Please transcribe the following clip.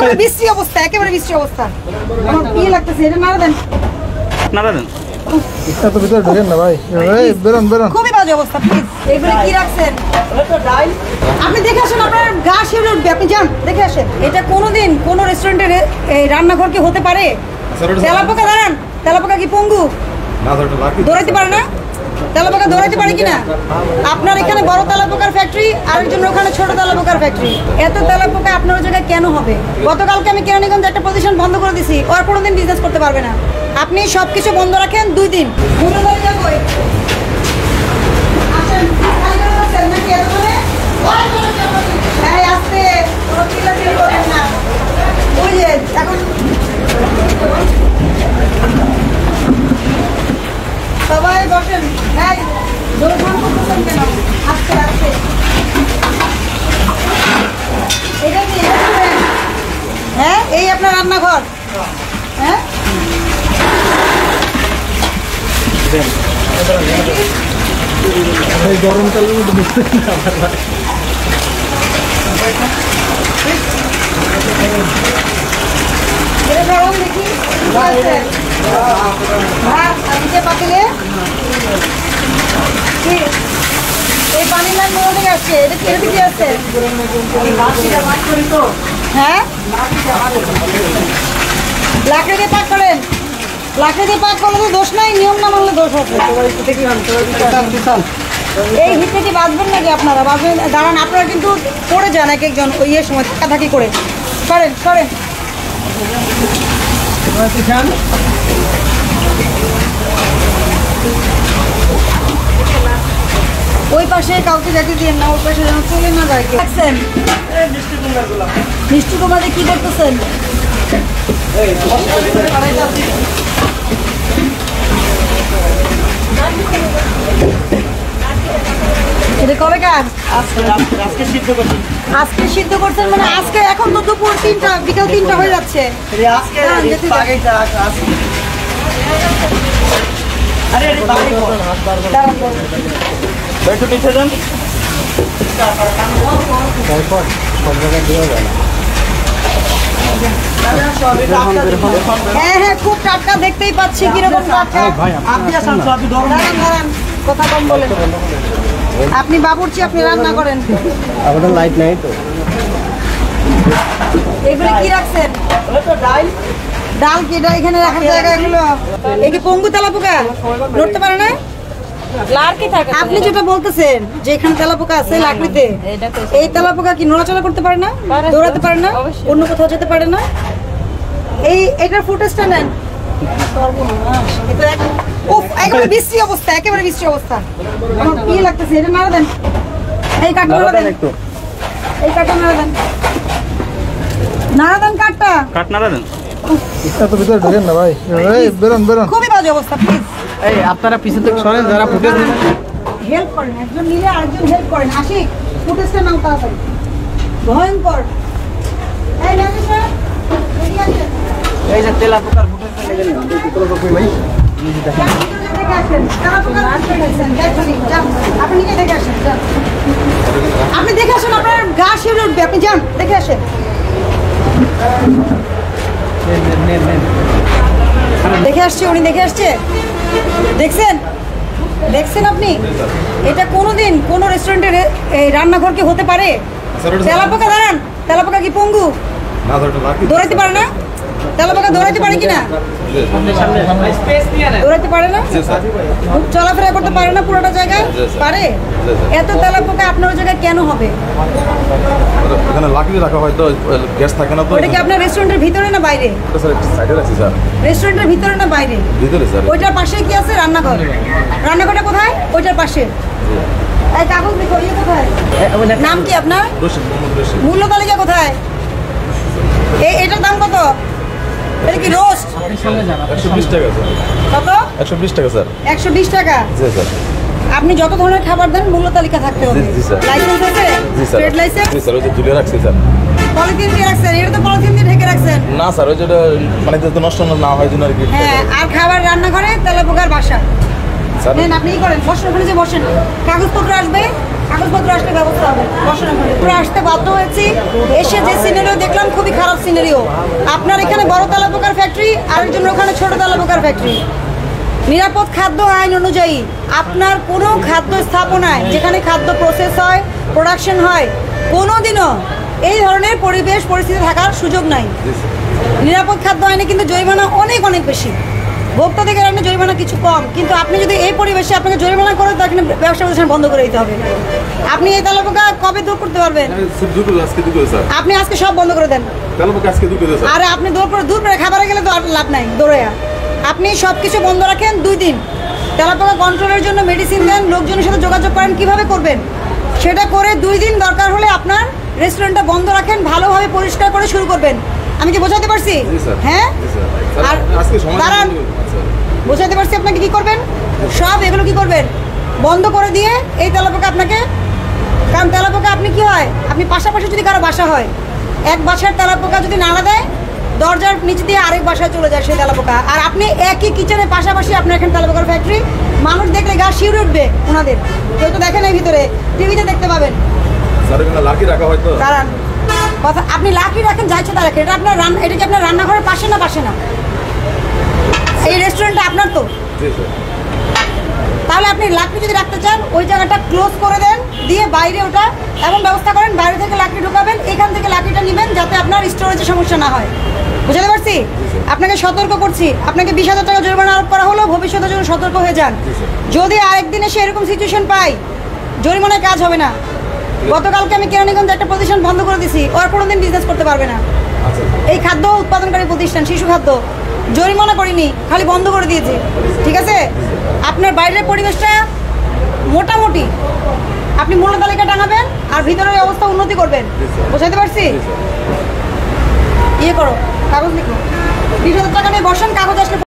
একেবারে বিশ্রী অবস্থা, একেবারে বিশ্রী অবস্থা। আমার কি লাগতেছে, এটা নাড়া দেন, নাড়া দেন। এটা তো ভিতরে ঢোকেন না ভাই, এই বেরোন বেরোন। খুবই বাজে অবস্থা, প্লিজ। এগুলো কি রাখছেন আপনি? দেখে আসেন, আপনার গা শিউরে উঠবে, আপনি যান দেখে আসেন। এটা কোনোদিন কোনো রেস্টুরেন্টের রান্নাঘর কি হতে পারে? তেলাপোকা দাঁড়ান, তেলাপোকা কি পঙ্গু দৌড়াইতে পারে না? তেলাপোকা দৌড়াইতে পারে কিনা? আপনার এখানে বড় তেলাপোকার ফ্যাক্টরি, আরেকজন ওখানে ছোট তেলাপোকার ফ্যাক্টরি। এত তেলাপোকা আপনার ওই জায়গায় কেন হবে? গতকালকে আমি কেরানীগঞ্জে একটা প্রতিষ্ঠান বন্ধ করে দিছি, ওর কোনোদিন বিজনেস করতে পারবে না। আপনি সব কিছু বন্ধ রাখেন 2 দিন। সবাই বসেন। কেন আস্তে আস্তে এটা কি? হ্যাঁ, এই আপনার রান্নাঘর। হ্যাঁ, গরমকালের মধ্যে বুঝতে দেখি ভাত আজকে পাতিলে এই পানি লাইন কোথা থেকে আসছে? এটা কি দিকে আসছে? হ্যাঁ, লাকড়ি দিয়ে পাক করেন। লাকড়ি দিয়ে পাক করলে তো দোষ নাই, নিয়ম না মানলে দোষ আছে। এই হিটে কি বাঁচবেন নাকি আপনারা? বাঁচবেন, দাঁড়ান। আপনারা কিন্তু পড়ে যান এক একজন ওই ইয়ের সময় থাকি করে। করেন করেন। ওই পাশে কাউকে যেতে দিন না, ওই পাশে যেন চলে না যায়। দেখছেন মিষ্টি কুমারে কি করতেছেন? এটা কবে কাজ? আজকে সিদ্ধ করছেন মানে আজকে? এখন তো দুপুর 3টা, বিকাল 3টা হয়ে যাচ্ছে। হ্যাঁ হ্যাঁ, খুব টাটকা, দেখতেই পাচ্ছি কিরকম টাটকা। কথা কম বলেন। আপনি বাবুর্চি, আপনি রান্না করেন। আমাদের লাইট নাই তো। এগুলো কি রাখছেন? ডাল কি? এটা এখানে রাখার জায়গা? এগুলো এই কি পঙ্গু তেলাপোকা নড়তে পারে না? আপনি যেটা বলতেছেন যে এখানে তেলাপোকা আছে লাকড়িতে, এই তেলাপোকা কি নড়াচড়া করতে পারে না? দৌড়াতে পারে না? অন্য কোথাও যেতে পারে না? এটার ফুটেজটা নেন। একেবারে বিশ্রী অবস্থা, একেবারে বিশ্রী অবস্থা। আমার কি লাগতেছে, এটা নাড়া দেন। এই কাঠটা নাড়া দেন, এই কাঠটা নাড়া দেন, নাড়া দেন কাঠটা। কাট নাড়া দেন। এটা তো ভিতরে ঢোকেন না ভাই, এই বেরোন বেরোন। খুবই বাজে অবস্থা, প্লিজ। এই আপনারা পিছন থেকে সরেন, যারা ফুটেজ হেল্প করেন, একজন নিলে আরেকজন হেল্প করেন। আশিক, ফুটেজটা নাও তাড়াতাড়ি। ভয়ঙ্কর। এই নাকি স্যার, এদিকে আসেন। এই যে তেলাপোকার ফুটেজটা নেবেন ভাই। আপনি দেখে আসেন, আপনার গা শিউরে উঠবে, আপনি যান দেখে আসেন। দেখে আসছে, উনি দেখে আসছে। দেখছেন, দেখছেন আপনি? এটা কোনোদিন কোনো রেস্টুরেন্টের রান্নাঘর কি হতে পারে? তেলাপোকা দাঁড়ান, তেলাপোকা কি পঙ্গু দৌড়াইতে পারে না? তেলাপোকা দৌড়াইতে পারে কিনা? দৌড়াইতে পারে না, চলাফেরা করতে পারে না পুরোটা জায়গায় পারে? এত তেলাপোকা আপনার ওই জায়গায় কেন হবে? এখানে লাকড়ি রাখা হয় তো গ্যাস থাকে না তো। ওটা কি আপনার রেস্টুরেন্টের ভিতরে না বাইরে? ওটা স্যার সাইডে রাখছি স্যার। রেস্টুরেন্টের ভিতরে না বাইরে? ভিতরে স্যার। ওইটার পাশে কি আছে? রান্নাঘর। রান্নাঘরটা কোথায়? ওইটার পাশে। এই কাগজ দেখো, ইয়ে কোথায়? নাম কি আপনার? রশিদ, মোহাম্মদ রশিদ। মূল্য তালিকা কোথায়? এটার দাম কত? এটা কি রোস্ট? 120 টাকা স্যার। কত? 120 টাকা স্যার। 120 টাকা? জি স্যার। আপনি যত ধরনের খাবার দেন মূল্য তালিকা থাকতে হবে। জি স্যার। লাইসেন্স আছে? জি স্যার। Trade license? জি স্যার, ওই যে তুলে রাখছি স্যার। পলিথিন দিয়ে রাখছেন? এটা তো পলিথিন দিয়ে ঢেকে রাখছেন। না স্যার, ওই যেটা মানে যাতে নষ্ট না হয় জন্য আর কি। হ্যাঁ, আর খাবার রান্নাঘরে তেলাপোকার বাসা। স্যার নেন, আপনি করেন, বসেন, ওখানে যে বসেন। কাগজপত্র আসবে, কাগজপত্র আসলে ব্যবস্থা হবে। বসেন ওখানে। পুরো আসতে বাধ্য হয়েছি, এসে যে সিনারিও দেখলাম খুবই খারাপ সিনারিও। আপনার এখানে বড় তেলাপোকার ফ্যাক্টরি, আরেকজন ওখানে ছোট তেলাপোকার ফ্যাক্টরি। নিরাপদ খাদ্য আইন অনুযায়ী আপনার কোনো খাদ্য স্থাপনায় যেখানে খাদ্য প্রসেস হয়, প্রোডাকশন হয়, কোনোদিনও এই ধরনের পরিবেশ পরিস্থিতি থাকার সুযোগ নাই। নিরাপদ খাদ্য আইনে কিন্তু জরিমানা অনেক অনেক বেশি, ভোক্তা থেকে আইনে জরিমানা কিছু কম। কিন্তু আপনি যদি এই পরিবেশে আপনাকে জরিমানা করে তার কিন্তু ব্যবসা প্রতিষ্ঠান বন্ধ করে দিতে হবে। আপনি এই তেলাপোকা কবে দূর করতে পারবেন? আপনি আজকে সব বন্ধ করে দেন। আরে আপনি দূর করে খাবারে গেলে তো আর লাভ নাই দৌড়ে। আপনি সব কিছু বন্ধ রাখেন 2 দিন, তেলাপোকা কন্ট্রোলের জন্য মেডিসিন দেন, লোকজনের সাথে যোগাযোগ করেন কিভাবে করবেন সেটা করে 2 দিন দরকার হলে আপনার রেস্টুরেন্টটা বন্ধ রাখেন, ভালোভাবে পরিষ্কার করে শুরু করবেন। আমি কি বোঝাতে পারছি? হ্যাঁ, আর দাঁড়ান, বোঝাতে পারছি আপনাকে কি করবেন। সব এগুলো কি করবেন বন্ধ করে দিয়ে এই তেলাপোকা আপনাকে, কারণ তেলাপোকা আপনি কি হয়, আপনি পাশাপাশি যদি কারো বাসা হয়, এক বাসার তেলাপোকা যদি নাড়া দেয় দরজার নিচে দিয়ে আরেক বাসায় চলে যায় সেই তেলাপোকা। আর আপনি একই কিচেনের পাশাপাশি আপনার এখানে তেলাপোকার ফ্যাক্টরি, মানুষ দেখলে গা শিউরে উঠবে ওনাদের। কেউ তো দেখেন এই ভিতরে, টিভিতে দেখতে পাবেন। দাঁড়ান, কথা আপনি লাকি রাখেন, যাইছে তা রাখেন, এটা আপনার এটা কি আপনার রান্নাঘরের পাশে না পাশে না? এই রেস্টুরেন্টটা আপনার তো, তাহলে আপনি লাকড়ি যদি রাখতে চান ওই জায়গাটা ক্লোজ করে দেন, দিয়ে বাইরে ওটা এমন ব্যবস্থা করেন বাইরে থেকে লাকড়ি ঢোকাবেন, এখান থেকে লাকড়িটা নেবেন যাতে আপনার স্টোরেজের সমস্যা না হয়। বুঝতে পারছি? আপনাকে সতর্ক করছি, আপনাকে 20,000 টাকা জরিমানা আরোপ করা হলো, ভবিষ্যতের জন্য সতর্ক হয়ে যান। যদি আরেকদিন এসে এরকম সিচুয়েশন পাই, জরিমানায় কাজ হবে না। গতকালকে আমি কেরানীগঞ্জে একটা প্রতিষ্ঠান বন্ধ করে দিছি, ওর কোনোদিন বিজনেস করতে পারবে না। এই খাদ্য উৎপাদনকারী প্রতিষ্ঠান, শিশু খাদ্য, জরিমানা করিনি, খালি বন্ধ করে দিয়েছি। ঠিক আছে? আপনার বাইরের পরিবেশটা মোটামুটি আপনি মূল্য তালিকা টাঙাবেন আর ভিতরের অবস্থা উন্নতি করবেন। বুঝাতে পারছি? ইয়ে করো, কাগজ লিখো, 20,000 টাকা নিয়ে বসেন, কাগজ আসলে